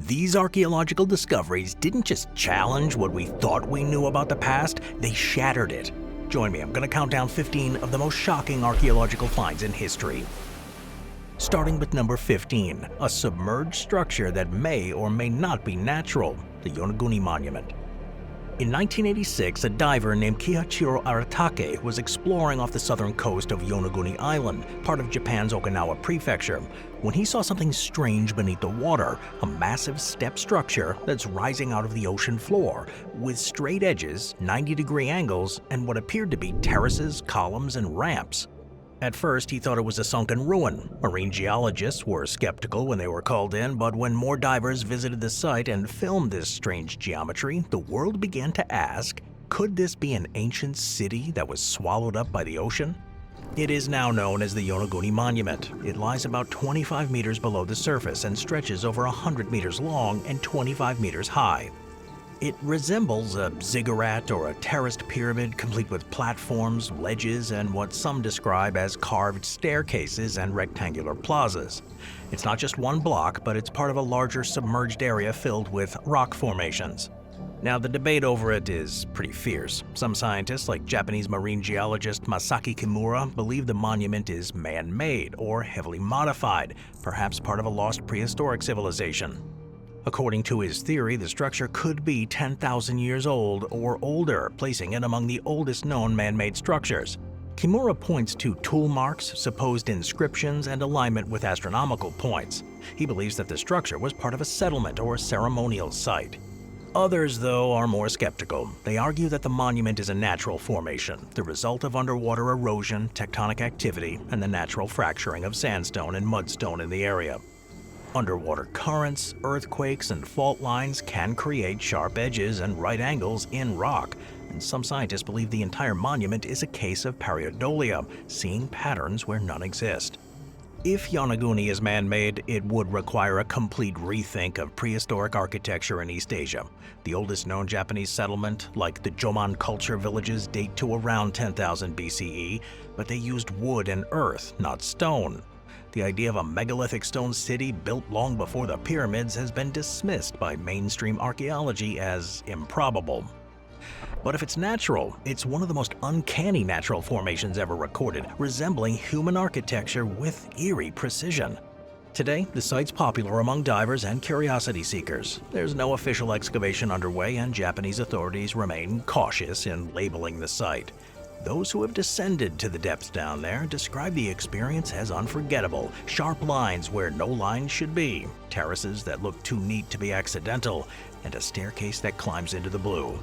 These archaeological discoveries didn't just challenge what we thought we knew about the past, they shattered it. Join me, I'm going to count down 15 of the most shocking archaeological finds in history. Starting with number 15, a submerged structure that may or may not be natural, the Yonaguni Monument. In 1986, a diver named Kihachiro Aratake was exploring off the southern coast of Yonaguni Island, part of Japan's Okinawa prefecture, when he saw something strange beneath the water, a massive step structure that's rising out of the ocean floor, with straight edges, 90-degree angles, and what appeared to be terraces, columns, and ramps. At first, he thought it was a sunken ruin. Marine geologists were skeptical when they were called in, but when more divers visited the site and filmed this strange geometry, the world began to ask, could this be an ancient city that was swallowed up by the ocean? It is now known as the Yonaguni Monument. It lies about 25 meters below the surface and stretches over 100 meters long and 25 meters high. It resembles a ziggurat or a terraced pyramid complete with platforms, ledges, and what some describe as carved staircases and rectangular plazas. It's not just one block, but it's part of a larger submerged area filled with rock formations. Now, the debate over it is pretty fierce. Some scientists, like Japanese marine geologist Masaki Kimura, believe the monument is man-made or heavily modified, perhaps part of a lost prehistoric civilization. According to his theory, the structure could be 10,000 years old or older, placing it among the oldest known man-made structures. Kimura points to tool marks, supposed inscriptions, and alignment with astronomical points. He believes that the structure was part of a settlement or ceremonial site. Others, though, are more skeptical. They argue that the monument is a natural formation, the result of underwater erosion, tectonic activity, and the natural fracturing of sandstone and mudstone in the area. Underwater currents, earthquakes, and fault lines can create sharp edges and right angles in rock, and some scientists believe the entire monument is a case of pareidolia, seeing patterns where none exist. If Yonaguni is man-made, it would require a complete rethink of prehistoric architecture in East Asia. The oldest known Japanese settlement, like the Jomon culture villages, date to around 10,000 BCE, but they used wood and earth, not stone. The idea of a megalithic stone city built long before the pyramids has been dismissed by mainstream archaeology as improbable. But if it's natural, it's one of the most uncanny natural formations ever recorded, resembling human architecture with eerie precision. Today, the site's popular among divers and curiosity seekers. There's no official excavation underway, and Japanese authorities remain cautious in labeling the site. Those who have descended to the depths down there describe the experience as unforgettable. Sharp lines where no lines should be, terraces that look too neat to be accidental, and a staircase that climbs into the blue.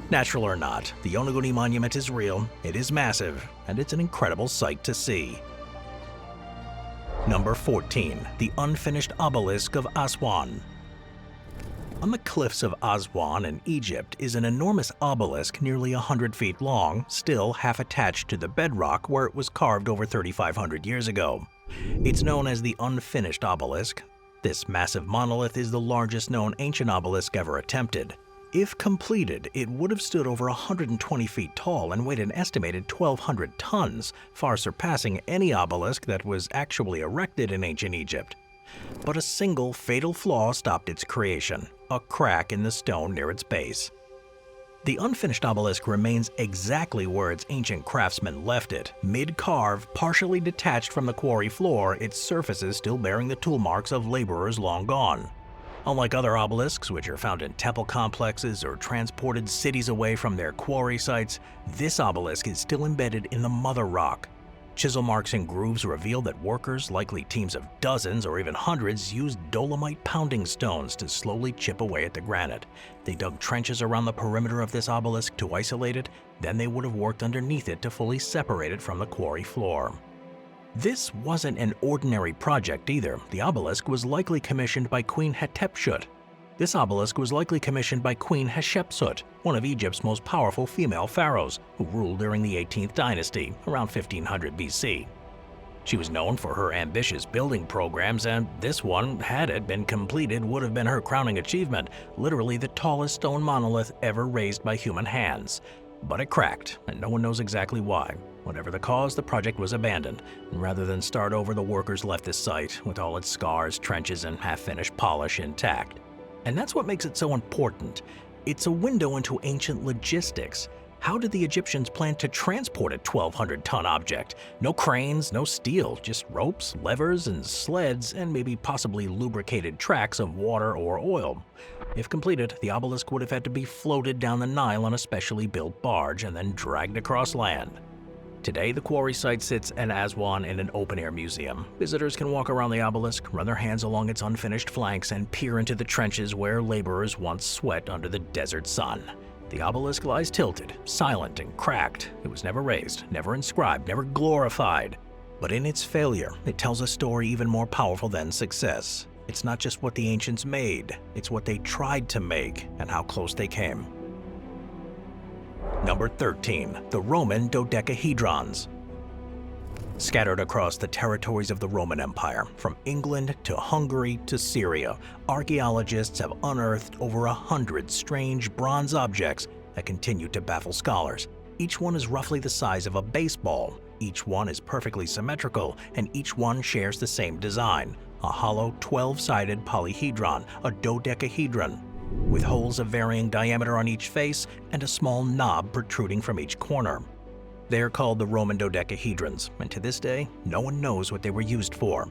Natural or not, the Yonaguni Monument is real, it is massive, and it's an incredible sight to see. Number 14. The Unfinished Obelisk of Aswan. On the cliffs of Aswan in Egypt is an enormous obelisk nearly 100 feet long, still half attached to the bedrock where it was carved over 3,500 years ago. It's known as the Unfinished Obelisk. This massive monolith is the largest known ancient obelisk ever attempted. If completed, it would have stood over 120 feet tall and weighed an estimated 1,200 tons, far surpassing any obelisk that was actually erected in ancient Egypt. But a single fatal flaw stopped its creation, a crack in the stone near its base. The unfinished obelisk remains exactly where its ancient craftsmen left it, mid-carve, partially detached from the quarry floor, its surfaces still bearing the tool marks of laborers long gone. Unlike other obelisks, which are found in temple complexes or transported cities away from their quarry sites, this obelisk is still embedded in the mother rock. Chisel marks and grooves reveal that workers, likely teams of dozens or even hundreds, used dolomite pounding stones to slowly chip away at the granite. They dug trenches around the perimeter of this obelisk to isolate it, then they would have worked underneath it to fully separate it from the quarry floor. This wasn't an ordinary project either. The obelisk was likely commissioned by Queen Hatshepsut. This obelisk was likely commissioned by Queen Hatshepsut, one of Egypt's most powerful female pharaohs, who ruled during the 18th dynasty, around 1500 BC. She was known for her ambitious building programs, and this one, had it been completed, would have been her crowning achievement, literally the tallest stone monolith ever raised by human hands. But it cracked, and no one knows exactly why. Whatever the cause, the project was abandoned, and rather than start over, the workers left the site, with all its scars, trenches, and half-finished polish intact. And that's what makes it so important. It's a window into ancient logistics. How did the Egyptians plan to transport a 1,200-ton object? No cranes, no steel, just ropes, levers, and sleds, and maybe possibly lubricated tracks of water or oil. If completed, the obelisk would have had to be floated down the Nile on a specially built barge and then dragged across land. Today, the quarry site sits in Aswan in an open-air museum. Visitors can walk around the obelisk, run their hands along its unfinished flanks, and peer into the trenches where laborers once sweat under the desert sun. The obelisk lies tilted, silent and cracked. It was never raised, never inscribed, never glorified. But in its failure, it tells a story even more powerful than success. It's not just what the ancients made, it's what they tried to make and how close they came. Number 13. The Roman Dodecahedrons. Scattered across the territories of the Roman Empire, from England to Hungary to Syria, archaeologists have unearthed over 100 strange bronze objects that continue to baffle scholars. Each one is roughly the size of a baseball, each one is perfectly symmetrical, and each one shares the same design, a hollow 12-sided polyhedron, a dodecahedron, with holes of varying diameter on each face and a small knob protruding from each corner. They are called the Roman dodecahedrons, and to this day, no one knows what they were used for.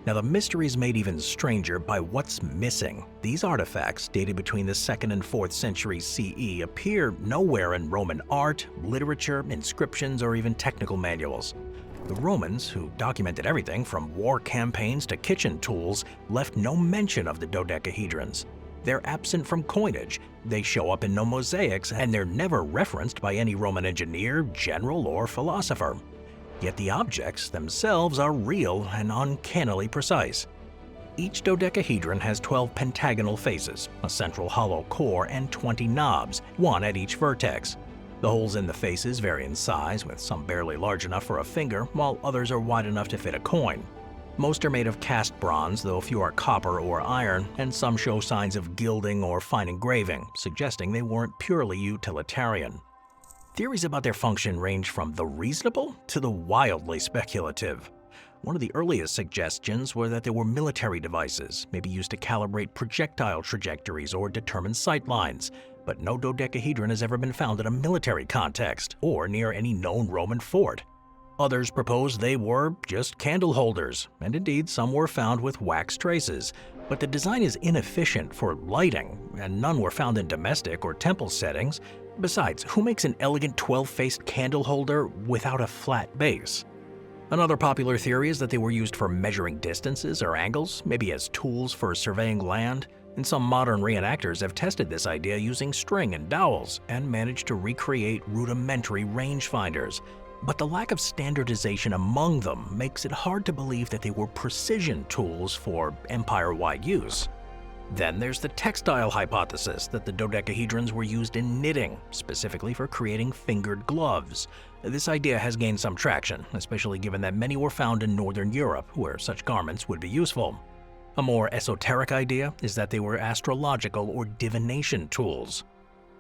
Now, the mystery is made even stranger by what's missing. These artifacts, dated between the 2nd and 4th centuries CE, appear nowhere in Roman art, literature, inscriptions, or even technical manuals. The Romans, who documented everything from war campaigns to kitchen tools, left no mention of the dodecahedrons. They're absent from coinage, they show up in no mosaics, and they're never referenced by any Roman engineer, general, or philosopher. Yet the objects themselves are real and uncannily precise. Each dodecahedron has 12 pentagonal faces, a central hollow core, and 20 knobs, one at each vertex. The holes in the faces vary in size, with some barely large enough for a finger, while others are wide enough to fit a coin. Most are made of cast bronze, though few are copper or iron, and some show signs of gilding or fine engraving, suggesting they weren't purely utilitarian. Theories about their function range from the reasonable to the wildly speculative. One of the earliest suggestions were that they were military devices, maybe used to calibrate projectile trajectories or determine sight lines, but no dodecahedron has ever been found in a military context or near any known Roman fort. Others proposed they were just candle holders, and indeed some were found with wax traces, but the design is inefficient for lighting, and none were found in domestic or temple settings. Besides, who makes an elegant 12-faced candle holder without a flat base? Another popular theory is that they were used for measuring distances or angles, maybe as tools for surveying land, and some modern reenactors have tested this idea using string and dowels and managed to recreate rudimentary rangefinders. But the lack of standardization among them makes it hard to believe that they were precision tools for empire-wide use. Then there's the textile hypothesis that the dodecahedrons were used in knitting, specifically for creating fingered gloves. This idea has gained some traction, especially given that many were found in Northern Europe, where such garments would be useful. A more esoteric idea is that they were astrological or divination tools.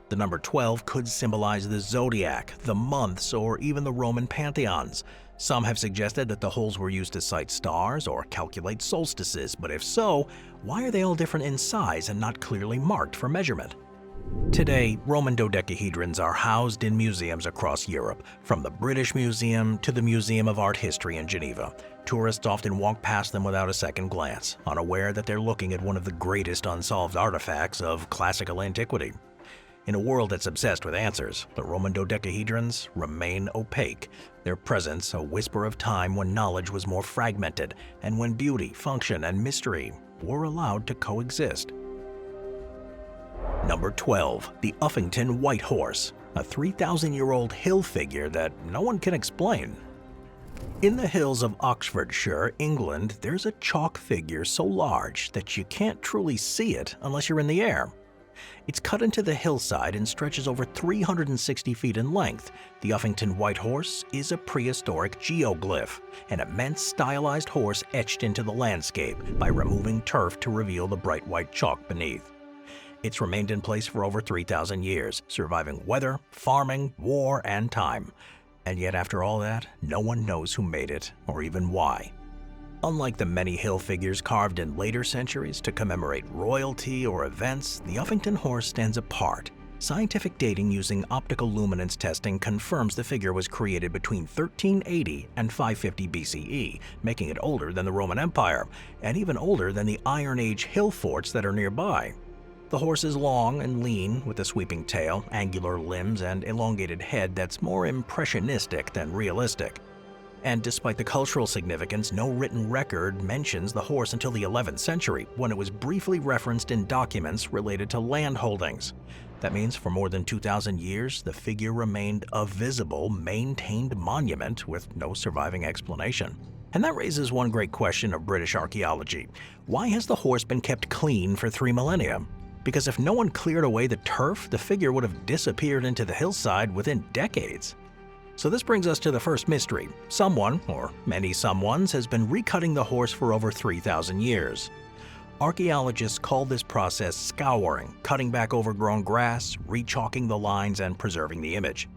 The number 12 could symbolize the zodiac, the months, or even the Roman pantheons. Some have suggested that the holes were used to sight stars or calculate solstices, but if so, why are they all different in size and not clearly marked for measurement? Today, Roman dodecahedrons are housed in museums across Europe, from the British Museum to the Museum of Art History in Geneva. Tourists often walk past them without a second glance, unaware that they're looking at one of the greatest unsolved artifacts of classical antiquity. In a world that's obsessed with answers, the Roman dodecahedrons remain opaque, their presence a whisper of time when knowledge was more fragmented and when beauty, function, and mystery were allowed to coexist. Number 12. The Uffington White Horse, a 3,000-year-old hill figure that no one can explain. In the hills of Oxfordshire, England, there's a chalk figure so large that you can't truly see it unless you're in the air. It's cut into the hillside and stretches over 360 feet in length. The Uffington White Horse is a prehistoric geoglyph, an immense stylized horse etched into the landscape by removing turf to reveal the bright white chalk beneath. It's remained in place for over 3,000 years, surviving weather, farming, war, and time. And yet after all that, no one knows who made it or even why. Unlike the many hill figures carved in later centuries to commemorate royalty or events, the Uffington horse stands apart. Scientific dating using optical luminance testing confirms the figure was created between 1380 and 550 BCE, making it older than the Roman Empire, and even older than the Iron Age hill forts that are nearby. The horse is long and lean, with a sweeping tail, angular limbs, and elongated head that's more impressionistic than realistic. And despite the cultural significance, no written record mentions the horse until the 11th century, when it was briefly referenced in documents related to land holdings. That means for more than 2,000 years, the figure remained a visible, maintained monument with no surviving explanation. And that raises one great question of British archaeology. Why has the horse been kept clean for 3 millennia? Because if no one cleared away the turf, the figure would have disappeared into the hillside within decades. So this brings us to the first mystery. Someone, or many someones, has been recutting the horse for over 3,000 years. Archaeologists call this process scouring, cutting back overgrown grass, rechalking the lines, and preserving the image.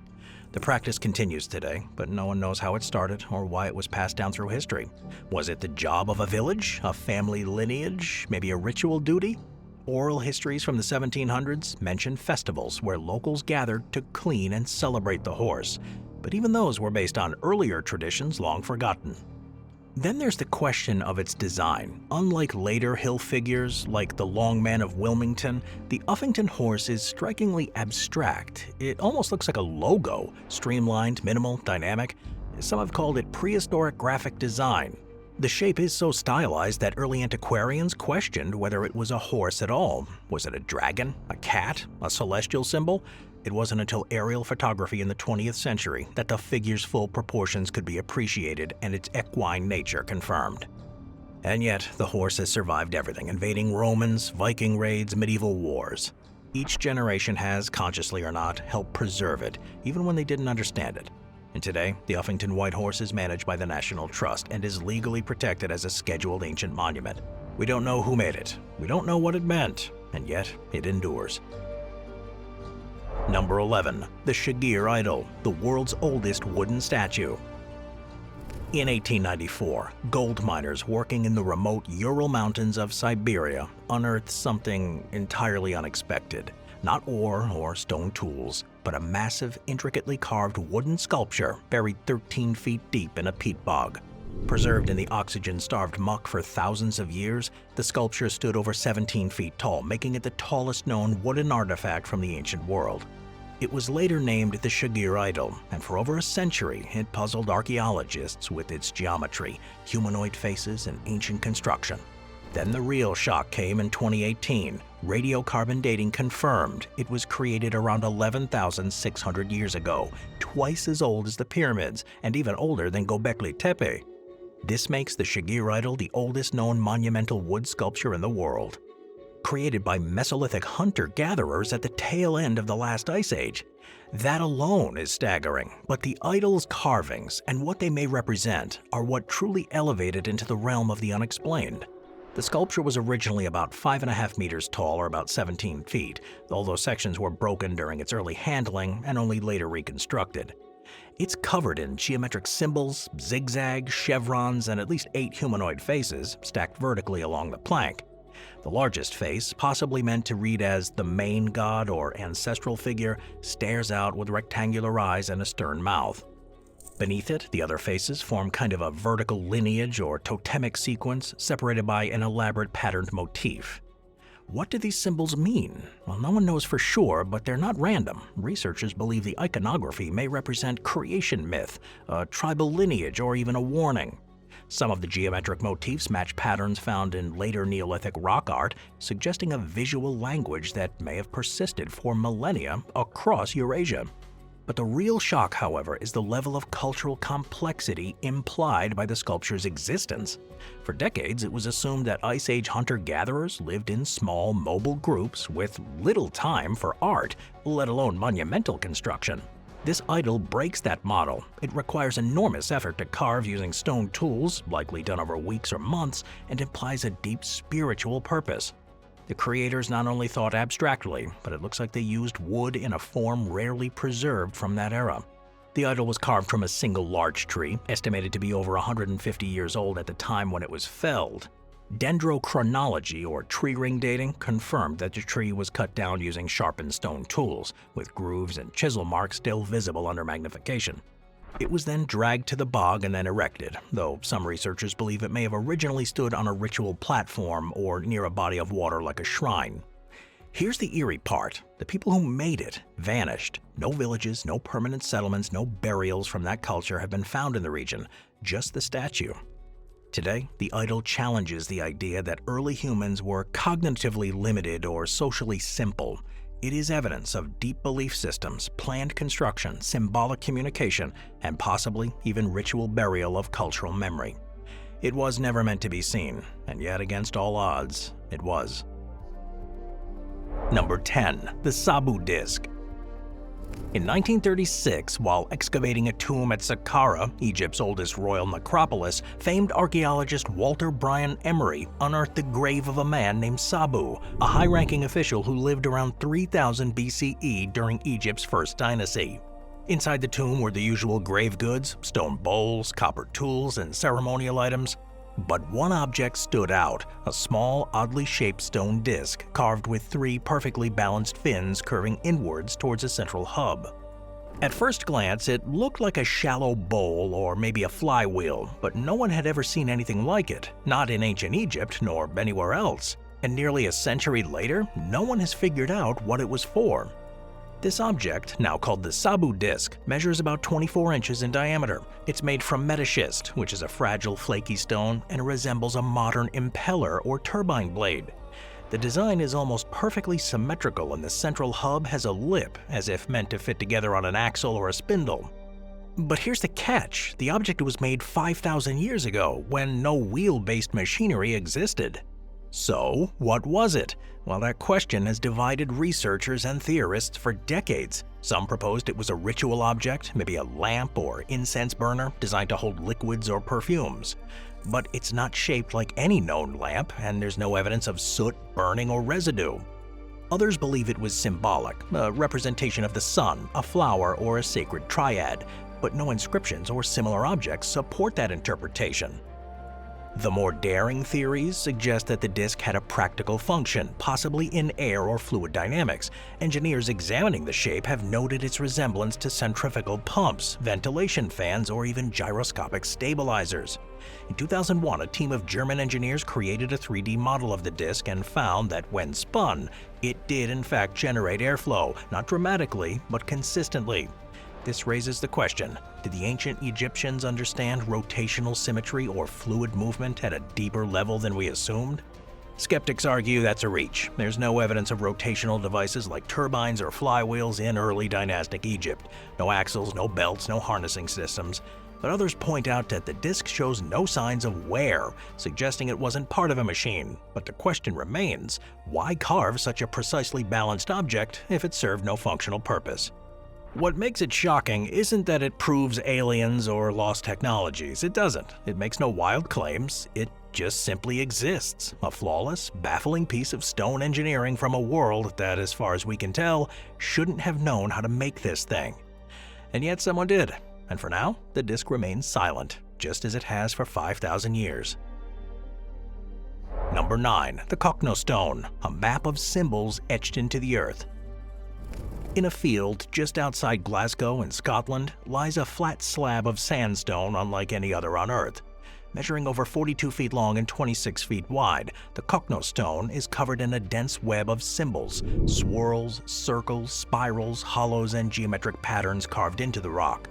The practice continues today, but no one knows how it started or why it was passed down through history. Was it the job of a village, a family lineage, maybe a ritual duty? Oral histories from the 1700s mention festivals where locals gathered to clean and celebrate the horse, but even those were based on earlier traditions long forgotten. Then there's the question of its design. Unlike later hill figures like the Long Man of Wilmington, the Uffington horse is strikingly abstract. It almost looks like a logo, streamlined, minimal, dynamic. Some have called it prehistoric graphic design. The shape is so stylized that early antiquarians questioned whether it was a horse at all. Was it a dragon, a cat, a celestial symbol? It wasn't until aerial photography in the 20th century that the figure's full proportions could be appreciated and its equine nature confirmed. And yet, the horse has survived everything: invading Romans, Viking raids, medieval wars. Each generation has, consciously or not, helped preserve it, even when they didn't understand it. And today, the Uffington White Horse is managed by the National Trust and is legally protected as a scheduled ancient monument. We don't know who made it, we don't know what it meant, and yet it endures. Number 11. The Shigir Idol, the world's oldest wooden statue. In 1894, gold miners working in the remote Ural Mountains of Siberia unearthed something entirely unexpected. Not ore or stone tools, but a massive, intricately carved wooden sculpture buried 13 feet deep in a peat bog. Preserved in the oxygen-starved muck for thousands of years, the sculpture stood over 17 feet tall, making it the tallest known wooden artifact from the ancient world. It was later named the Shigir Idol, and for over a century it puzzled archaeologists with its geometry, humanoid faces, and ancient construction. Then the real shock came in 2018. Radiocarbon dating confirmed it was created around 11,600 years ago, twice as old as the pyramids, and even older than Göbekli Tepe. This makes the Shigir Idol the oldest known monumental wood sculpture in the world. Created by Mesolithic hunter-gatherers at the tail end of the last ice age. That alone is staggering, but the idol's carvings and what they may represent are what truly elevate it into the realm of the unexplained. The sculpture was originally about 5.5 meters tall, or about 17 feet, although sections were broken during its early handling and only later reconstructed. It's covered in geometric symbols, zigzags, chevrons, and at least 8 humanoid faces stacked vertically along the plank. The largest face, possibly meant to read as the main god or ancestral figure, stares out with rectangular eyes and a stern mouth. Beneath it, the other faces form kind of a vertical lineage or totemic sequence separated by an elaborate patterned motif. What do these symbols mean? Well, no one knows for sure, but they're not random. Researchers believe the iconography may represent creation myth, a tribal lineage, or even a warning. Some of the geometric motifs match patterns found in later Neolithic rock art, suggesting a visual language that may have persisted for millennia across Eurasia. But the real shock, however, is the level of cultural complexity implied by the sculpture's existence. For decades, it was assumed that Ice Age hunter-gatherers lived in small, mobile groups with little time for art, let alone monumental construction. This idol breaks that model. It requires enormous effort to carve using stone tools, likely done over weeks or months, and implies a deep spiritual purpose. The creators not only thought abstractly, but it looks like they used wood in a form rarely preserved from that era. The idol was carved from a single large tree, estimated to be over 150 years old at the time when it was felled. Dendrochronology, or tree ring dating, confirmed that the tree was cut down using sharpened stone tools, with grooves and chisel marks still visible under magnification. It was then dragged to the bog and then erected, though some researchers believe it may have originally stood on a ritual platform or near a body of water like a shrine. Here's the eerie part. The people who made it vanished. No villages, no permanent settlements, no burials from that culture have been found in the region, just the statue. Today, the idol challenges the idea that early humans were cognitively limited or socially simple. It is evidence of deep belief systems, planned construction, symbolic communication, and possibly even ritual burial of cultural memory. It was never meant to be seen, and yet against all odds, it was. Number 10. The Sabu Disc. In 1936, while excavating a tomb at Saqqara, Egypt's oldest royal necropolis, famed archaeologist Walter Bryan Emery unearthed the grave of a man named Sabu, a high-ranking official who lived around 3000 BCE during Egypt's first dynasty. Inside the tomb were the usual grave goods, stone bowls, copper tools, and ceremonial items. But one object stood out, a small, oddly shaped stone disc carved with 3 perfectly balanced fins curving inwards towards a central hub. At first glance, it looked like a shallow bowl or maybe a flywheel, but no one had ever seen anything like it, not in ancient Egypt nor anywhere else. And nearly a century later, no one has figured out what it was for. This object, now called the Sabu Disc, measures about 24 inches in diameter. It's made from metaschist, which is a fragile, flaky stone, and resembles a modern impeller or turbine blade. The design is almost perfectly symmetrical, and the central hub has a lip, as if meant to fit together on an axle or a spindle. But here's the catch. The object was made 5,000 years ago, when no wheel-based machinery existed. So, what was it? Well, that question has divided researchers and theorists for decades. Some proposed it was a ritual object, maybe a lamp or incense burner designed to hold liquids or perfumes. But it's not shaped like any known lamp, and there's no evidence of soot, burning, or residue. Others believe it was symbolic, a representation of the sun, a flower, or a sacred triad, but no inscriptions or similar objects support that interpretation. The more daring theories suggest that the disc had a practical function, possibly in air or fluid dynamics. Engineers examining the shape have noted its resemblance to centrifugal pumps, ventilation fans, or even gyroscopic stabilizers. In 2001, a team of German engineers created a 3D model of the disc and found that when spun, it did in fact generate airflow, not dramatically, but consistently. This raises the question, did the ancient Egyptians understand rotational symmetry or fluid movement at a deeper level than we assumed? Skeptics argue that's a reach. There's no evidence of rotational devices like turbines or flywheels in early dynastic Egypt. No axles, no belts, no harnessing systems. But others point out that the disc shows no signs of wear, suggesting it wasn't part of a machine. But the question remains, why carve such a precisely balanced object if it served no functional purpose? What makes it shocking isn't that it proves aliens or lost technologies. It doesn't. It makes no wild claims. It just simply exists. A flawless, baffling piece of stone engineering from a world that, as far as we can tell, shouldn't have known how to make this thing. And yet someone did. And for now, the disc remains silent, just as it has for 5,000 years. Number 9. The Cochno Stone, a map of symbols etched into the earth. In a field just outside Glasgow in Scotland lies a flat slab of sandstone unlike any other on Earth. Measuring over 42 feet long and 26 feet wide, the Cochno Stone is covered in a dense web of symbols, swirls, circles, spirals, hollows, and geometric patterns carved into the rock.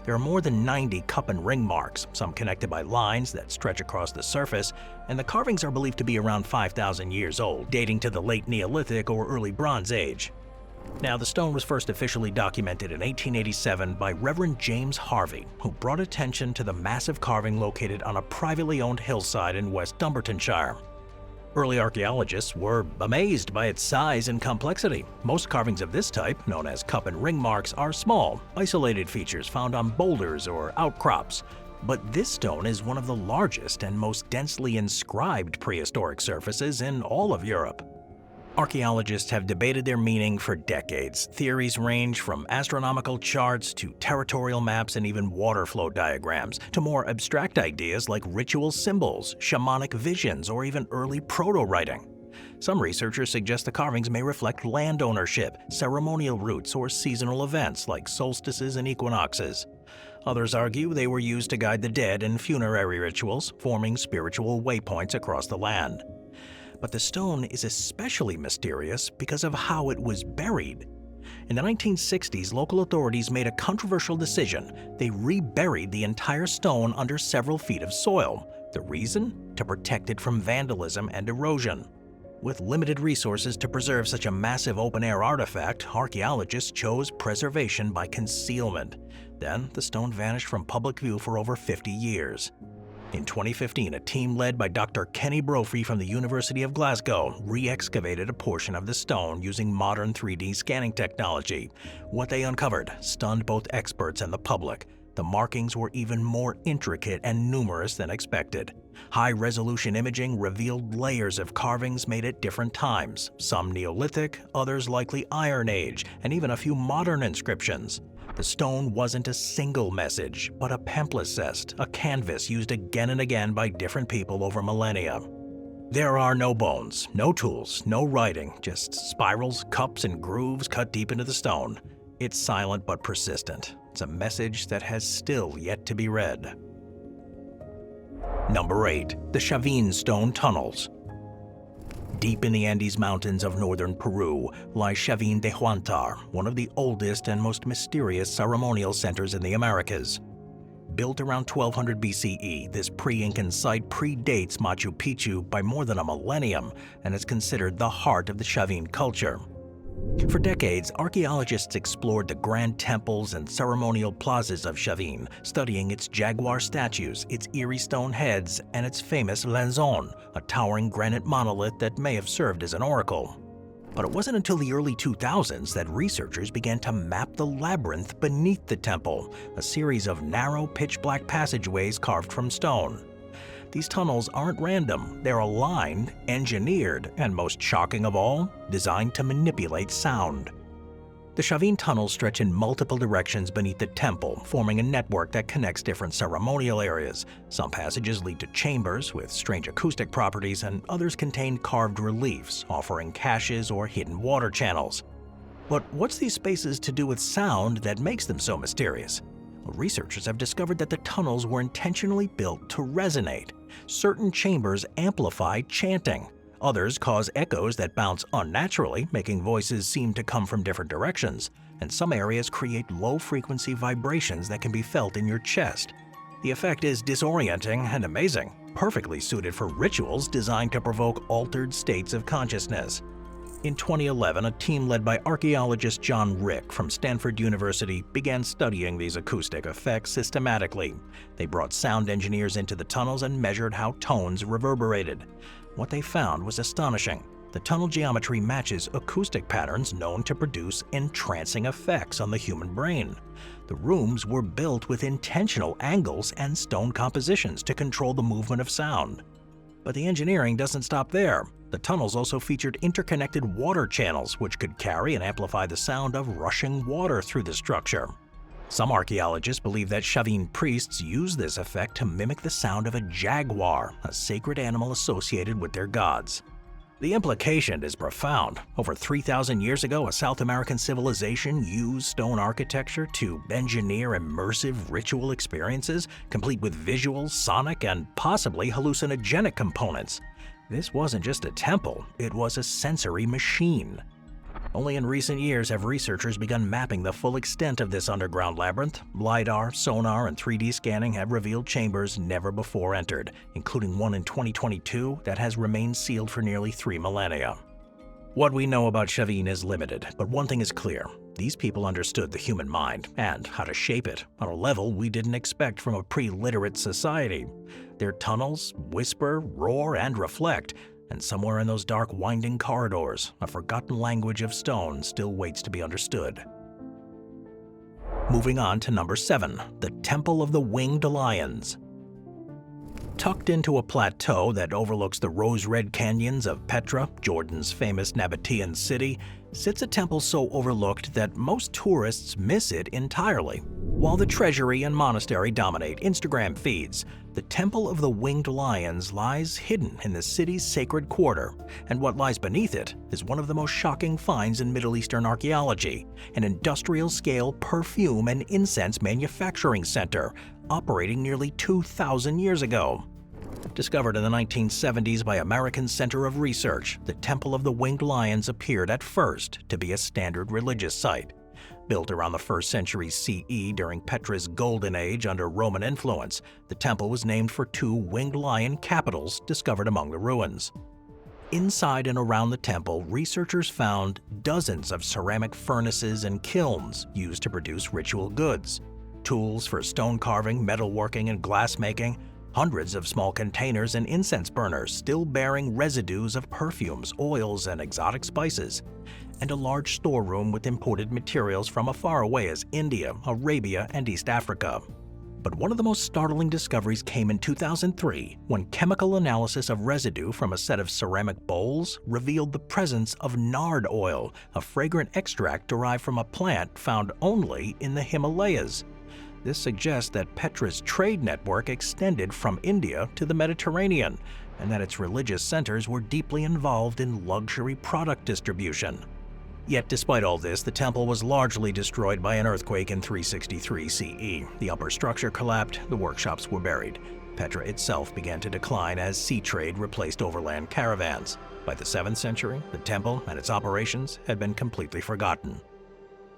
There are more than 90 cup and ring marks, some connected by lines that stretch across the surface, and the carvings are believed to be around 5,000 years old, dating to the late Neolithic or early Bronze Age. Now, the stone was first officially documented in 1887 by Reverend James Harvey, who brought attention to the massive carving located on a privately owned hillside in West Dunbartonshire. Early archaeologists were amazed by its size and complexity. Most carvings of this type, known as cup and ring marks, are small, isolated features found on boulders or outcrops. But this stone is one of the largest and most densely inscribed prehistoric surfaces in all of Europe. Archaeologists have debated their meaning for decades. Theories range from astronomical charts to territorial maps and even water flow diagrams, to more abstract ideas like ritual symbols, shamanic visions, or even early proto-writing. Some researchers suggest the carvings may reflect land ownership, ceremonial routes, or seasonal events like solstices and equinoxes. Others argue they were used to guide the dead in funerary rituals, forming spiritual waypoints across the land. But the stone is especially mysterious because of how it was buried. In the 1960s, local authorities made a controversial decision. They reburied the entire stone under several feet of soil. The reason? To protect it from vandalism and erosion. With limited resources to preserve such a massive open-air artifact, archaeologists chose preservation by concealment. Then, the stone vanished from public view for over 50 years. In 2015, a team led by Dr. Kenny Brophy from the University of Glasgow re-excavated a portion of the stone using modern 3D scanning technology. What they uncovered stunned both experts and the public. The markings were even more intricate and numerous than expected. High-resolution imaging revealed layers of carvings made at different times, some Neolithic, others likely Iron Age, and even a few modern inscriptions. The stone wasn't a single message, but a palimpsest, a canvas used again and again by different people over millennia. There are no bones, no tools, no writing, just spirals, cups, and grooves cut deep into the stone. It's silent but persistent. It's a message that has still yet to be read. Number 8. The Chavin Stone Tunnels. Deep in the Andes Mountains of northern Peru lies Chavin de Huantar, one of the oldest and most mysterious ceremonial centers in the Americas. Built around 1200 BCE, this pre-Incan site predates Machu Picchu by more than a millennium and is considered the heart of the Chavin culture. For decades, archaeologists explored the grand temples and ceremonial plazas of Chavin, studying its jaguar statues, its eerie stone heads, and its famous lanzon, a towering granite monolith that may have served as an oracle. But it wasn't until the early 2000s that researchers began to map the labyrinth beneath the temple, a series of narrow, pitch-black passageways carved from stone. These tunnels aren't random, they're aligned, engineered, and most shocking of all, designed to manipulate sound. The Chavin tunnels stretch in multiple directions beneath the temple, forming a network that connects different ceremonial areas. Some passages lead to chambers with strange acoustic properties, and others contain carved reliefs, offering caches or hidden water channels. But what's these spaces to do with sound that makes them so mysterious? Well, researchers have discovered that the tunnels were intentionally built to resonate. Certain chambers amplify chanting. Others cause echoes that bounce unnaturally, making voices seem to come from different directions. And some areas create low-frequency vibrations that can be felt in your chest. The effect is disorienting and amazing, perfectly suited for rituals designed to provoke altered states of consciousness. In 2011, a team led by archaeologist John Rick from Stanford University began studying these acoustic effects systematically. They brought sound engineers into the tunnels and measured how tones reverberated. What they found was astonishing. The tunnel geometry matches acoustic patterns known to produce entrancing effects on the human brain. The rooms were built with intentional angles and stone compositions to control the movement of sound. But the engineering doesn't stop there. The tunnels also featured interconnected water channels, which could carry and amplify the sound of rushing water through the structure. Some archaeologists believe that Chavin priests used this effect to mimic the sound of a jaguar, a sacred animal associated with their gods. The implication is profound. Over 3,000 years ago, a South American civilization used stone architecture to engineer immersive ritual experiences, complete with visual, sonic, and possibly hallucinogenic components. This wasn't just a temple, it was a sensory machine. Only in recent years have researchers begun mapping the full extent of this underground labyrinth. LiDAR, sonar, and 3D scanning have revealed chambers never before entered, including one in 2022 that has remained sealed for nearly 3 millennia. What we know about Chavin is limited, but one thing is clear. These people understood the human mind and how to shape it on a level we didn't expect from a pre-literate society. Their tunnels whisper, roar, and reflect, and somewhere in those dark, winding corridors, a forgotten language of stone still waits to be understood. Moving on to number 7, the Temple of the Winged Lions. Tucked into a plateau that overlooks the rose-red canyons of Petra, Jordan's famous Nabatean city, sits a temple so overlooked that most tourists miss it entirely. While the treasury and monastery dominate Instagram feeds, the Temple of the Winged Lions lies hidden in the city's sacred quarter, and what lies beneath it is one of the most shocking finds in Middle Eastern archaeology, an industrial-scale perfume and incense manufacturing center operating nearly 2,000 years ago. Discovered in the 1970s by American Center of Research, the Temple of the Winged Lions appeared at first to be a standard religious site. Built around the 1st century CE during Petra's golden age under Roman influence, the temple was named for 2 winged lion capitals discovered among the ruins. Inside and around the temple, researchers found dozens of ceramic furnaces and kilns used to produce ritual goods, tools for stone carving, metalworking, and glassmaking, hundreds of small containers and incense burners still bearing residues of perfumes, oils, and exotic spices, and a large storeroom with imported materials from as far away as India, Arabia, and East Africa. But one of the most startling discoveries came in 2003 when chemical analysis of residue from a set of ceramic bowls revealed the presence of nard oil, a fragrant extract derived from a plant found only in the Himalayas. This suggests that Petra's trade network extended from India to the Mediterranean, and that its religious centers were deeply involved in luxury product distribution. Yet despite all this, the temple was largely destroyed by an earthquake in 363 CE. The upper structure collapsed, the workshops were buried. Petra itself began to decline as sea trade replaced overland caravans. By the 7th century, the temple and its operations had been completely forgotten.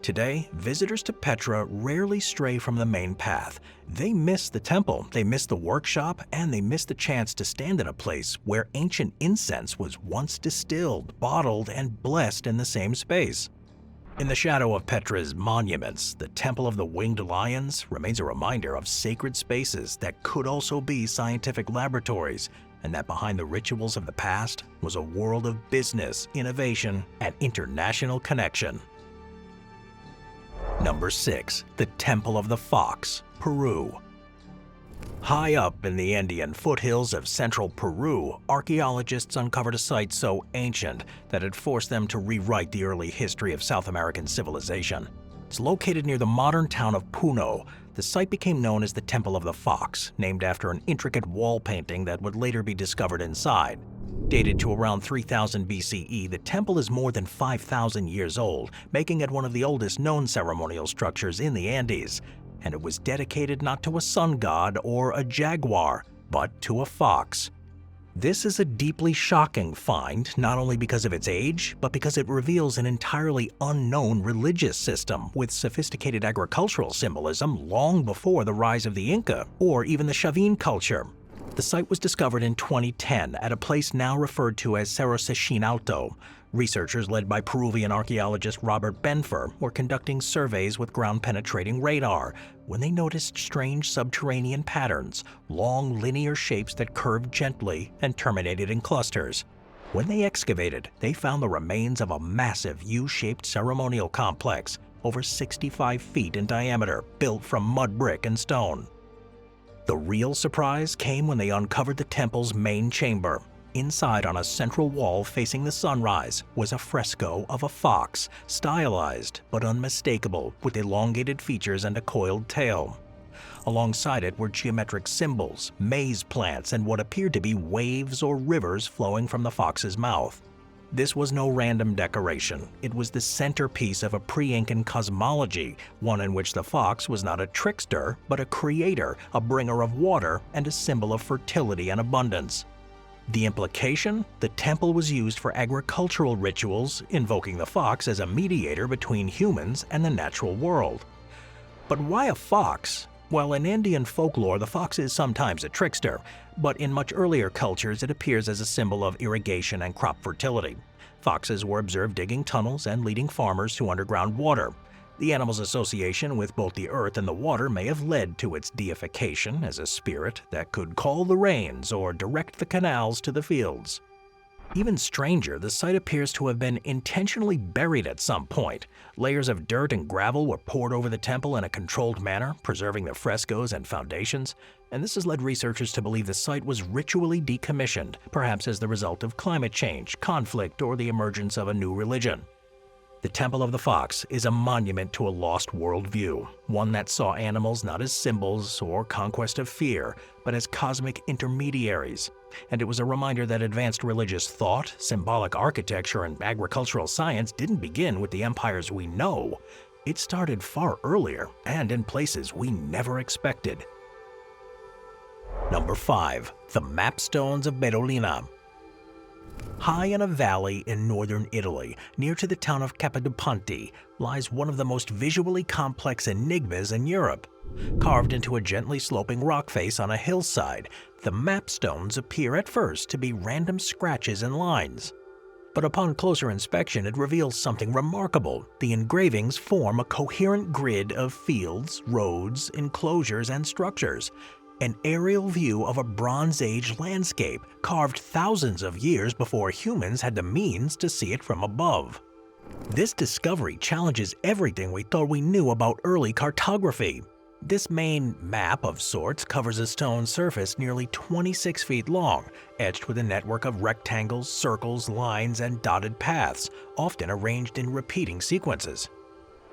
Today, visitors to Petra rarely stray from the main path. They miss the temple, they miss the workshop, and they miss the chance to stand in a place where ancient incense was once distilled, bottled, and blessed in the same space. In the shadow of Petra's monuments, the Temple of the Winged Lions remains a reminder of sacred spaces that could also be scientific laboratories, and that behind the rituals of the past was a world of business, innovation, and international connection. Number 6. The Temple of the Fox, Peru. High up in the Andean foothills of central Peru, archaeologists uncovered a site so ancient that it forced them to rewrite the early history of South American civilization. It's located near the modern town of Puno. The site became known as the Temple of the Fox, named after an intricate wall painting that would later be discovered inside. Dated to around 3000 BCE, the temple is more than 5,000 years old, making it one of the oldest known ceremonial structures in the Andes. And it was dedicated not to a sun god or a jaguar, but to a fox. This is a deeply shocking find, not only because of its age, but because it reveals an entirely unknown religious system with sophisticated agricultural symbolism long before the rise of the Inca or even the Chavin culture. The site was discovered in 2010 at a place now referred to as Cerro Sechín Alto. Researchers led by Peruvian archaeologist Robert Benfer were conducting surveys with ground-penetrating radar when they noticed strange subterranean patterns, long linear shapes that curved gently and terminated in clusters. When they excavated, they found the remains of a massive U-shaped ceremonial complex, over 65 feet in diameter, built from mud brick and stone. The real surprise came when they uncovered the temple's main chamber. Inside, on a central wall facing the sunrise, was a fresco of a fox, stylized but unmistakable, with elongated features and a coiled tail. Alongside it were geometric symbols, maize plants, and what appeared to be waves or rivers flowing from the fox's mouth. This was no random decoration. It was the centerpiece of a pre-Incan cosmology, one in which the fox was not a trickster, but a creator, a bringer of water, and a symbol of fertility and abundance. The implication? The temple was used for agricultural rituals, invoking the fox as a mediator between humans and the natural world. But why a fox? Well, in Indian folklore, the fox is sometimes a trickster, but in much earlier cultures it appears as a symbol of irrigation and crop fertility. Foxes were observed digging tunnels and leading farmers to underground water. The animal's association with both the earth and the water may have led to its deification as a spirit that could call the rains or direct the canals to the fields. Even stranger, the site appears to have been intentionally buried at some point. Layers of dirt and gravel were poured over the temple in a controlled manner, preserving the frescoes and foundations. and this has led researchers to believe the site was ritually decommissioned, perhaps as the result of climate change, conflict, or the emergence of a new religion. The Temple of the Fox is a monument to a lost worldview, one that saw animals not as symbols or conquest of fear, but as cosmic intermediaries. And it was a reminder that advanced religious thought, symbolic architecture, and agricultural science didn't begin with the empires we know. It started far earlier and in places we never expected. Number 5. The Mapstones of Bedolina. High in a valley in northern Italy, near to the town of Capodiponte, lies one of the most visually complex enigmas in Europe. Carved into a gently sloping rock face on a hillside, the mapstones appear at first to be random scratches and lines. But upon closer inspection, it reveals something remarkable. The engravings form a coherent grid of fields, roads, enclosures, and structures. An aerial view of a Bronze Age landscape carved thousands of years before humans had the means to see it from above. This discovery challenges everything we thought we knew about early cartography. This main map of sorts covers a stone surface nearly 26 feet long, etched with a network of rectangles, circles, lines, and dotted paths, often arranged in repeating sequences.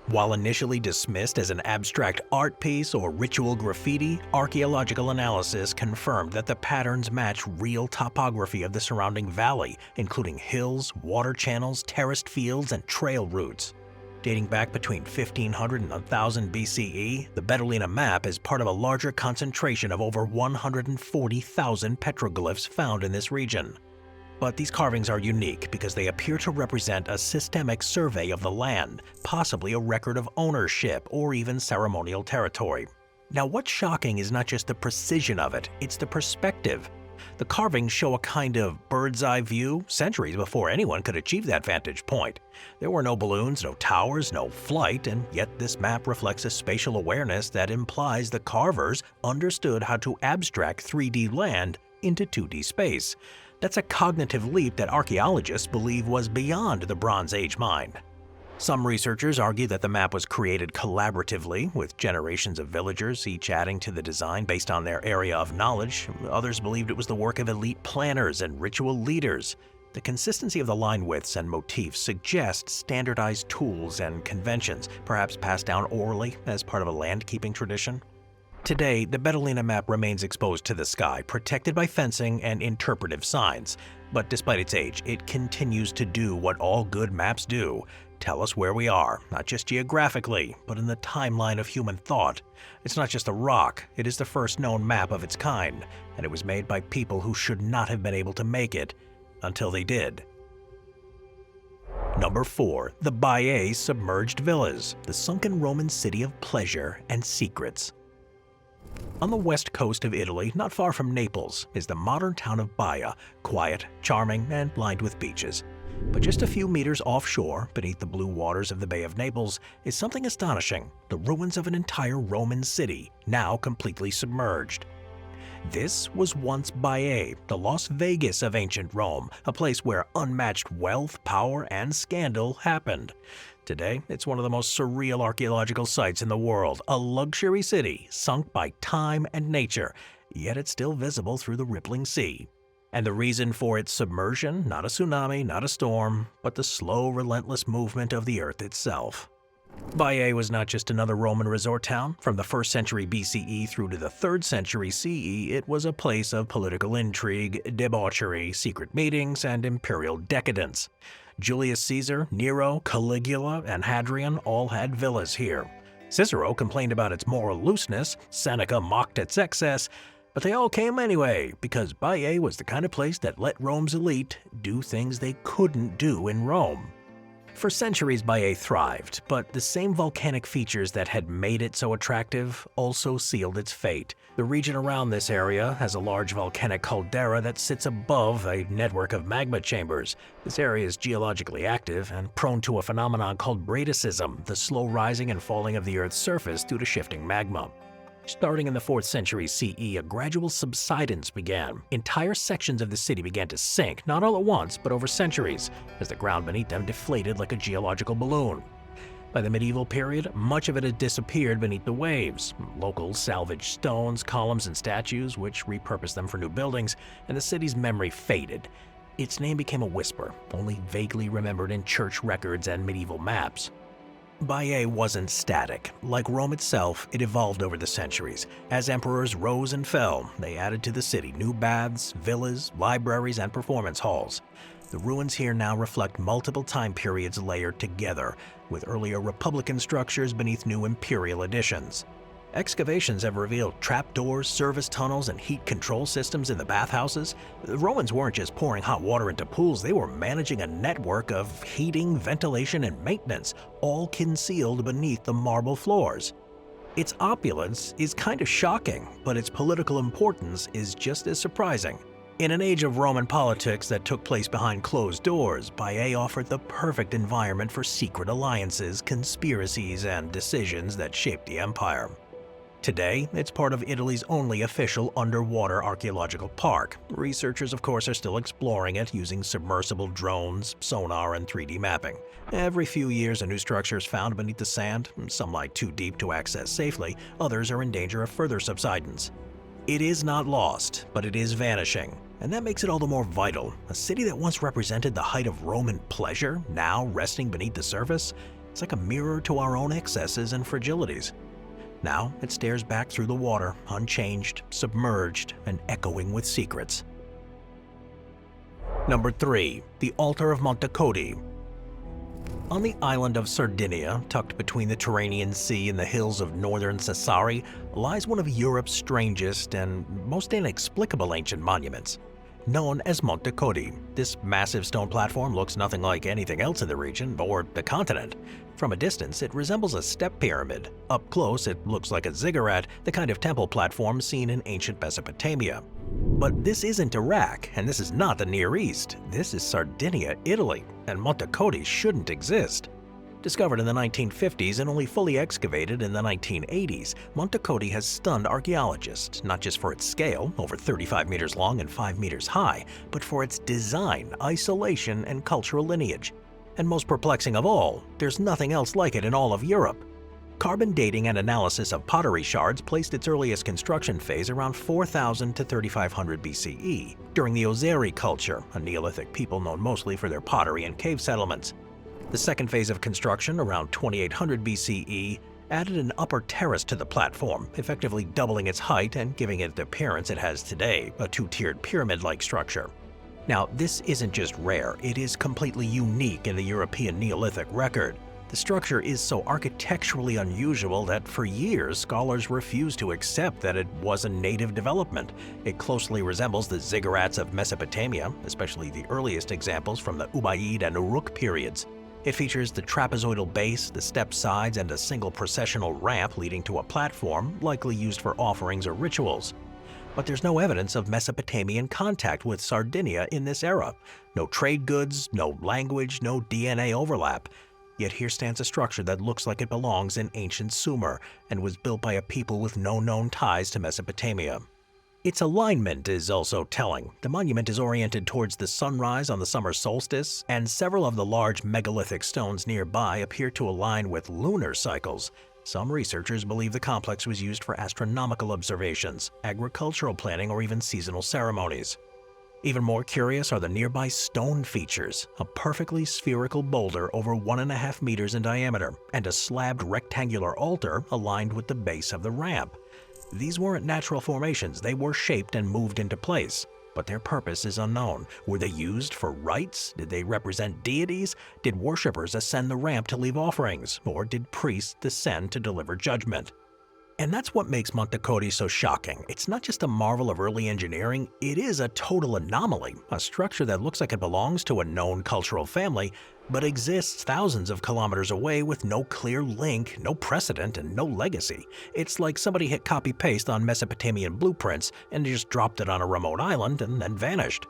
While initially dismissed as an abstract art piece or ritual graffiti, archaeological analysis confirmed that the patterns match real topography of the surrounding valley, including hills, water channels, terraced fields, and trail routes. Dating back between 1500 and 1000 BCE, the Bedolina map is part of a larger concentration of over 140,000 petroglyphs found in this region. But these carvings are unique because they appear to represent a systemic survey of the land, possibly a record of ownership or even ceremonial territory. Now, what's shocking is not just the precision of it, it's the perspective. The carvings show a kind of bird's-eye view centuries before anyone could achieve that vantage point. There were no balloons, no towers, no flight, and yet this map reflects a spatial awareness that implies the carvers understood how to abstract 3D land into 2D space. That's a cognitive leap that archaeologists believe was beyond the Bronze Age mind. Some researchers argue that the map was created collaboratively, with generations of villagers each adding to the design based on their area of knowledge. Others believed it was the work of elite planners and ritual leaders. The consistency of the line widths and motifs suggests standardized tools and conventions, perhaps passed down orally as part of a land-keeping tradition. Today, the Bedolina map remains exposed to the sky, protected by fencing and interpretive signs. But despite its age, it continues to do what all good maps do: tell us where we are, not just geographically, but in the timeline of human thought. It's not just a rock, it is the first known map of its kind, and it was made by people who should not have been able to make it, until they did. Number 4. The Baiae Submerged Villas, the sunken Roman city of pleasure and secrets. On the west coast of Italy, not far from Naples, is the modern town of Baia, quiet, charming, and lined with beaches. But just a few meters offshore, beneath the blue waters of the Bay of Naples, is something astonishing: the ruins of an entire Roman city, now completely submerged. This was once Baiae, the Las Vegas of ancient Rome, a place where unmatched wealth, power, and scandal happened. Today, it's one of the most surreal archaeological sites in the world, a luxury city sunk by time and nature, yet it's still visible through the rippling sea. And the reason for its submersion, not a tsunami, not a storm, but the slow, relentless movement of the earth itself. Baiae was not just another Roman resort town. From the 1st century BCE through to the 3rd century CE, it was a place of political intrigue, debauchery, secret meetings, and imperial decadence. Julius Caesar, Nero, Caligula, and Hadrian all had villas here. Cicero complained about its moral looseness, Seneca mocked its excess, but they all came anyway, because Baiae was the kind of place that let Rome's elite do things they couldn't do in Rome. For centuries, Baiae thrived, but the same volcanic features that had made it so attractive also sealed its fate. The region around this area has a large volcanic caldera that sits above a network of magma chambers. This area is geologically active and prone to a phenomenon called bradycism, the slow rising and falling of the Earth's surface due to shifting magma. Starting in the 4th century CE, a gradual subsidence began. Entire sections of the city began to sink, not all at once, but over centuries, as the ground beneath them deflated like a geological balloon. By the medieval period, much of it had disappeared beneath the waves. Locals salvaged stones, columns, and statues, which repurposed them for new buildings, and the city's memory faded. Its name became a whisper, only vaguely remembered in church records and medieval maps. Baiae wasn't static. Like Rome itself, it evolved over the centuries. As emperors rose and fell, they added to the city new baths, villas, libraries, and performance halls. The ruins here now reflect multiple time periods layered together, with earlier Republican structures beneath new imperial additions. Excavations have revealed trapdoors, service tunnels, and heat control systems in the bathhouses. The Romans weren't just pouring hot water into pools, they were managing a network of heating, ventilation, and maintenance, all concealed beneath the marble floors. Its opulence is kind of shocking, but its political importance is just as surprising. In an age of Roman politics that took place behind closed doors, Baiae offered the perfect environment for secret alliances, conspiracies, and decisions that shaped the empire. Today, it's part of Italy's only official underwater archaeological park. Researchers, of course, are still exploring it using submersible drones, sonar, and 3D mapping. Every few years, a new structure is found beneath the sand. Some lie too deep to access safely, others are in danger of further subsidence. It is not lost, but it is vanishing. And that makes it all the more vital. A city that once represented the height of Roman pleasure, now resting beneath the surface, it's like a mirror to our own excesses and fragilities. Now it stares back through the water, unchanged, submerged, and echoing with secrets. Number 3. The Altar of Monte. On the island of Sardinia, tucked between the Tyrrhenian Sea and the hills of northern Sassari, lies one of Europe's strangest and most inexplicable ancient monuments. Known as Monte. This massive stone platform looks nothing like anything else in the region or the continent. From a distance, it resembles a step pyramid. Up close, it looks like a ziggurat, the kind of temple platform seen in ancient Mesopotamia. But this isn't Iraq, and this is not the Near East. This is Sardinia, Italy, and Monte shouldn't exist. Discovered in the 1950s and only fully excavated in the 1980s, Monte has stunned archaeologists, not just for its scale, over 35 meters long and 5 meters high, but for its design, isolation, and cultural lineage. And most perplexing of all, there's nothing else like it in all of Europe. Carbon dating and analysis of pottery shards placed its earliest construction phase around 4000 to 3500 BCE, during the Ozeri culture, a Neolithic people known mostly for their pottery and cave settlements. The second phase of construction, around 2800 BCE, added an upper terrace to the platform, effectively doubling its height and giving it the appearance it has today, a two-tiered pyramid-like structure. Now, this isn't just rare, it is completely unique in the European Neolithic record. The structure is so architecturally unusual that for years scholars refused to accept that it was a native development. It closely resembles the ziggurats of Mesopotamia, especially the earliest examples from the Ubaid and Uruk periods. It features the trapezoidal base, the step sides, and a single processional ramp leading to a platform, likely used for offerings or rituals. But there's no evidence of Mesopotamian contact with Sardinia in this era. No trade goods, no language, no DNA overlap. Yet here stands a structure that looks like it belongs in ancient Sumer and was built by a people with no known ties to Mesopotamia. Its alignment is also telling. The monument is oriented towards the sunrise on the summer solstice, and several of the large megalithic stones nearby appear to align with lunar cycles. Some researchers believe the complex was used for astronomical observations, agricultural planning, or even seasonal ceremonies. Even more curious are the nearby stone features, a perfectly spherical boulder over 1.5 meters in diameter, and a slabbed rectangular altar aligned with the base of the ramp. These weren't natural formations, they were shaped and moved into place. But their purpose is unknown. Were they used for rites? Did they represent deities? Did worshippers ascend the ramp to leave offerings? Or did priests descend to deliver judgment? And that's what makes Monte so shocking. It's not just a marvel of early engineering, it is a total anomaly, a structure that looks like it belongs to a known cultural family, but exists thousands of kilometers away with no clear link, no precedent, and no legacy. It's like somebody hit copy-paste on Mesopotamian blueprints and just dropped it on a remote island and then vanished.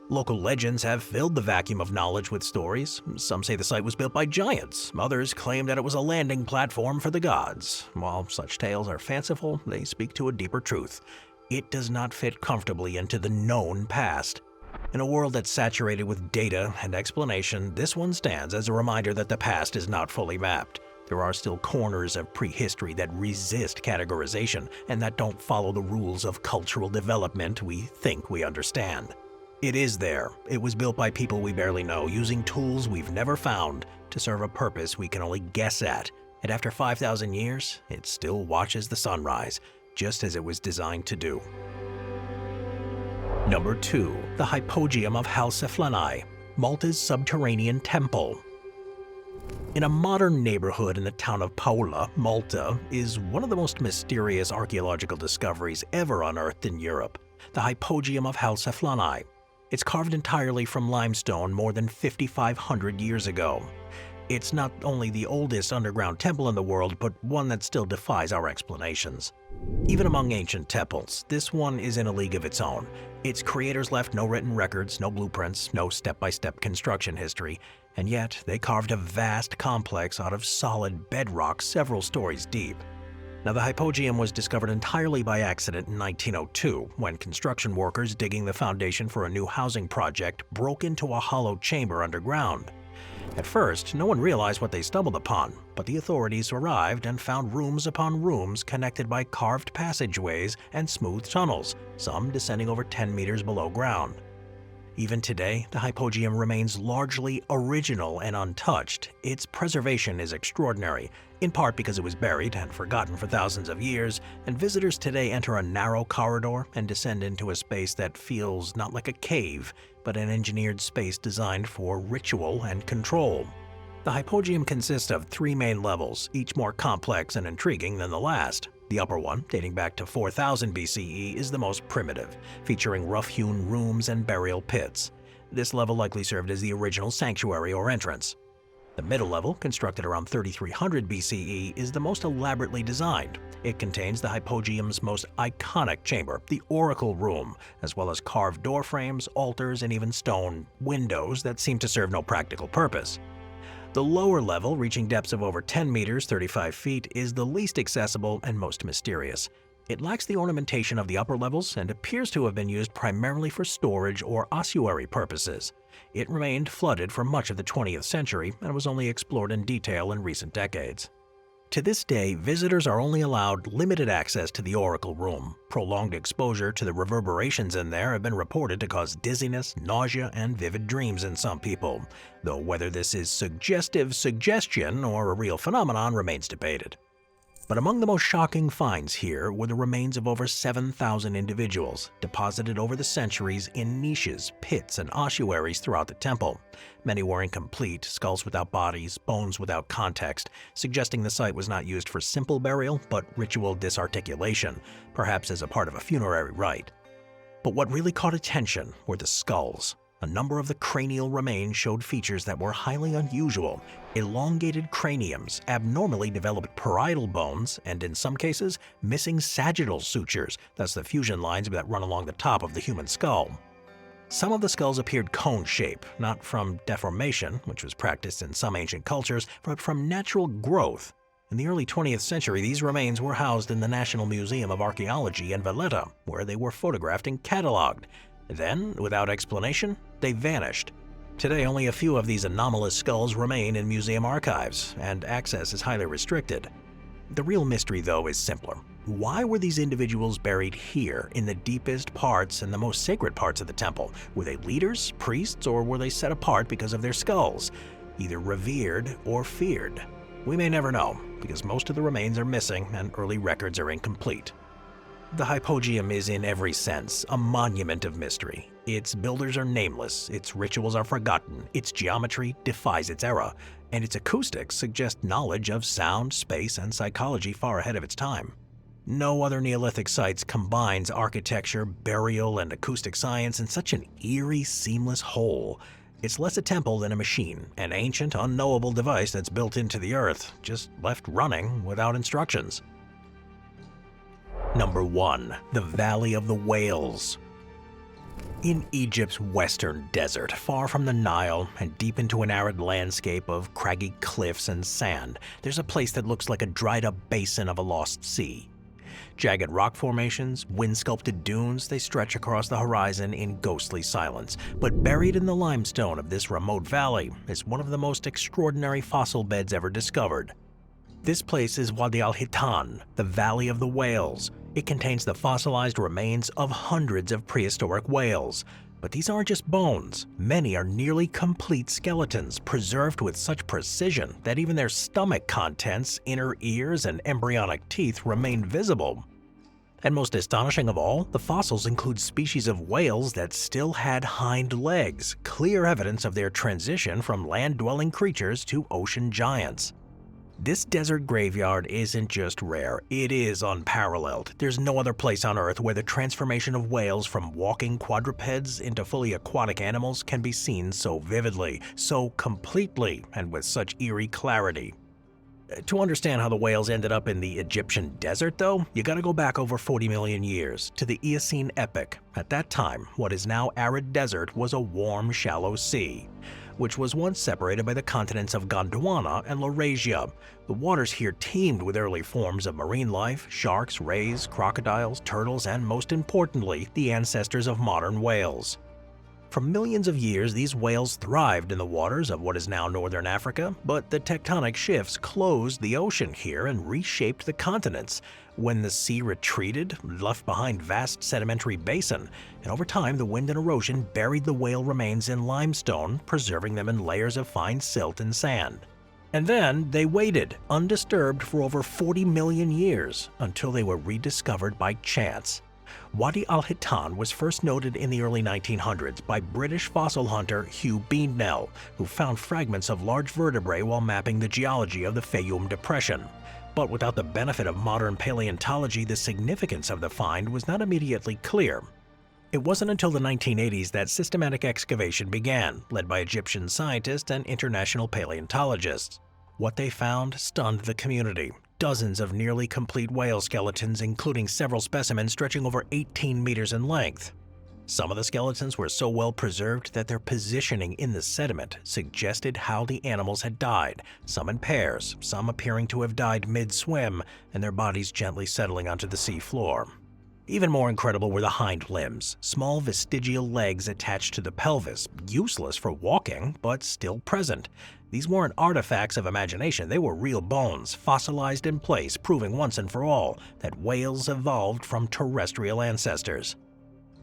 Local legends have filled the vacuum of knowledge with stories. Some say the site was built by giants. Others claim that it was a landing platform for the gods. While such tales are fanciful, they speak to a deeper truth. It does not fit comfortably into the known past. In a world that's saturated with data and explanation, this one stands as a reminder that the past is not fully mapped. There are still corners of prehistory that resist categorization and that don't follow the rules of cultural development we think we understand. It is there. It was built by people we barely know, using tools we've never found to serve a purpose we can only guess at. And after 5,000 years, it still watches the sunrise, just as it was designed to do. Number 2. The Hypogeum of Hal Saflieni, Malta's subterranean temple. In a modern neighborhood in the town of Paola, Malta is one of the most mysterious archaeological discoveries ever unearthed in Europe, the Hypogeum of Hal Saflieni. It's carved entirely from limestone more than 5,500 years ago. It's not only the oldest underground temple in the world, but one that still defies our explanations. Even among ancient temples, this one is in a league of its own. Its creators left no written records, no blueprints, no step-by-step construction history, and yet they carved a vast complex out of solid bedrock several stories deep. Now, the Hypogeum was discovered entirely by accident in 1902, when construction workers digging the foundation for a new housing project broke into a hollow chamber underground. At first, no one realized what they stumbled upon, but the authorities arrived and found rooms upon rooms connected by carved passageways and smooth tunnels, some descending over 10 meters below ground. Even today, the Hypogeum remains largely original and untouched. Its preservation is extraordinary, in part because it was buried and forgotten for thousands of years, and visitors today enter a narrow corridor and descend into a space that feels not like a cave, but an engineered space designed for ritual and control. The Hypogeum consists of 3 main levels, each more complex and intriguing than the last. The upper one, dating back to 4000 BCE, is the most primitive, featuring rough-hewn rooms and burial pits. This level likely served as the original sanctuary or entrance. The middle level, constructed around 3300 BCE, is the most elaborately designed. It contains the Hypogeum's most iconic chamber, the Oracle Room, as well as carved door frames, altars, and even stone windows that seem to serve no practical purpose. The lower level, reaching depths of over 10 meters, 35 feet, is the least accessible and most mysterious. It lacks the ornamentation of the upper levels and appears to have been used primarily for storage or ossuary purposes. It remained flooded for much of the 20th century and was only explored in detail in recent decades. To this day, visitors are only allowed limited access to the Oracle Room. Prolonged exposure to the reverberations in there have been reported to cause dizziness, nausea, and vivid dreams in some people, though whether this is suggestive suggestion or a real phenomenon remains debated. But among the most shocking finds here were the remains of over 7,000 individuals, deposited over the centuries in niches, pits, and ossuaries throughout the temple. Many were incomplete, skulls without bodies, bones without context, suggesting the site was not used for simple burial, but ritual disarticulation, perhaps as a part of a funerary rite. But what really caught attention were the skulls. A number of the cranial remains showed features that were highly unusual: elongated craniums, abnormally developed parietal bones, and in some cases, missing sagittal sutures, thus the fusion lines that run along the top of the human skull. Some of the skulls appeared cone-shaped, not from deformation, which was practiced in some ancient cultures, but from natural growth. In the early 20th century, these remains were housed in the National Museum of Archaeology in Valletta, where they were photographed and catalogued. Then, without explanation, they vanished. Today, only a few of these anomalous skulls remain in museum archives, and access is highly restricted. The real mystery, though, is simpler. Why were these individuals buried here, in the deepest parts and the most sacred parts of the temple? Were they leaders, priests, or were they set apart because of their skulls, either revered or feared? We may never know, because most of the remains are missing and early records are incomplete. The Hypogeum is in every sense a monument of mystery. Its builders are nameless, its rituals are forgotten, its geometry defies its era, and its acoustics suggest knowledge of sound, space, and psychology far ahead of its time. No other Neolithic sites combines architecture, burial, and acoustic science in such an eerie, seamless whole. It's less a temple than a machine, an ancient, unknowable device that's built into the earth, just left running without instructions. Number 1. The Valley of the Whales. In Egypt's western desert, far from the Nile and deep into an arid landscape of craggy cliffs and sand, there's a place that looks like a dried-up basin of a lost sea. Jagged rock formations, wind-sculpted dunes, they stretch across the horizon in ghostly silence. But buried in the limestone of this remote valley is one of the most extraordinary fossil beds ever discovered. This place is Wadi al-Hitan, the Valley of the Whales. It contains the fossilized remains of hundreds of prehistoric whales. But these aren't just bones. Many are nearly complete skeletons, preserved with such precision that even their stomach contents, inner ears, and embryonic teeth remain visible. And most astonishing of all, the fossils include species of whales that still had hind legs, clear evidence of their transition from land-dwelling creatures to ocean giants. This desert graveyard isn't just rare, it is unparalleled. There's no other place on Earth where the transformation of whales from walking quadrupeds into fully aquatic animals can be seen so vividly, so completely, and with such eerie clarity. To understand how the whales ended up in the Egyptian desert, though, you gotta go back over 40 million years, to the Eocene epoch. At that time, what is now arid desert was a warm, shallow sea, which was once separated by the continents of Gondwana and Laurasia. The waters here teemed with early forms of marine life: sharks, rays, crocodiles, turtles, and most importantly, the ancestors of modern whales. For millions of years, these whales thrived in the waters of what is now northern Africa, but the tectonic shifts closed the ocean here and reshaped the continents. When the sea retreated, left behind vast sedimentary basin, and over time the wind and erosion buried the whale remains in limestone, preserving them in layers of fine silt and sand. And then they waited, undisturbed for over 40 million years, until they were rediscovered by chance. Wadi al-Hitan was first noted in the early 1900s by British fossil hunter Hugh Beendnell, who found fragments of large vertebrae while mapping the geology of the Fayum Depression. But without the benefit of modern paleontology, the significance of the find was not immediately clear. It wasn't until the 1980s that systematic excavation began, led by Egyptian scientists and international paleontologists. What they found stunned the community. Dozens of nearly complete whale skeletons, including several specimens stretching over 18 meters in length. Some of the skeletons were so well preserved that their positioning in the sediment suggested how the animals had died, some in pairs, some appearing to have died mid-swim, and their bodies gently settling onto the sea floor. Even more incredible were the hind limbs, small vestigial legs attached to the pelvis, useless for walking, but still present. These weren't artifacts of imagination, they were real bones, fossilized in place, proving once and for all that whales evolved from terrestrial ancestors.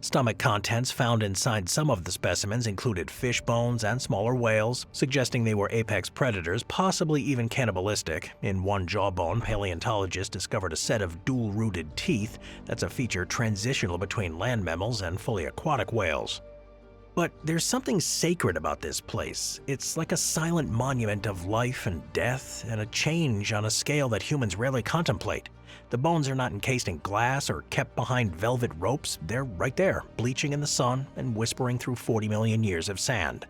Stomach contents found inside some of the specimens included fish bones and smaller whales, suggesting they were apex predators, possibly even cannibalistic. In one jawbone, paleontologists discovered a set of dual-rooted teeth. That's a feature transitional between land mammals and fully aquatic whales. But there's something sacred about this place. It's like a silent monument of life and death, and a change on a scale that humans rarely contemplate. The bones are not encased in glass or kept behind velvet ropes. They're right there, bleaching in the sun and whispering through 40 million years of sand.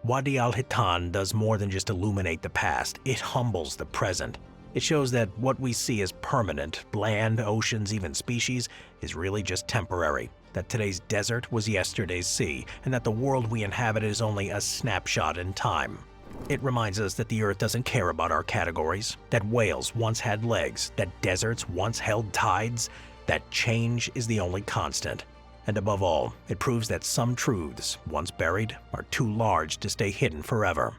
Wadi al-Hitan does more than just illuminate the past, it humbles the present. It shows that what we see as permanent, land, oceans, even species, is really just temporary. That today's desert was yesterday's sea, and that the world we inhabit is only a snapshot in time. It reminds us that the Earth doesn't care about our categories, that whales once had legs, that deserts once held tides, that change is the only constant. And above all, it proves that some truths, once buried, are too large to stay hidden forever.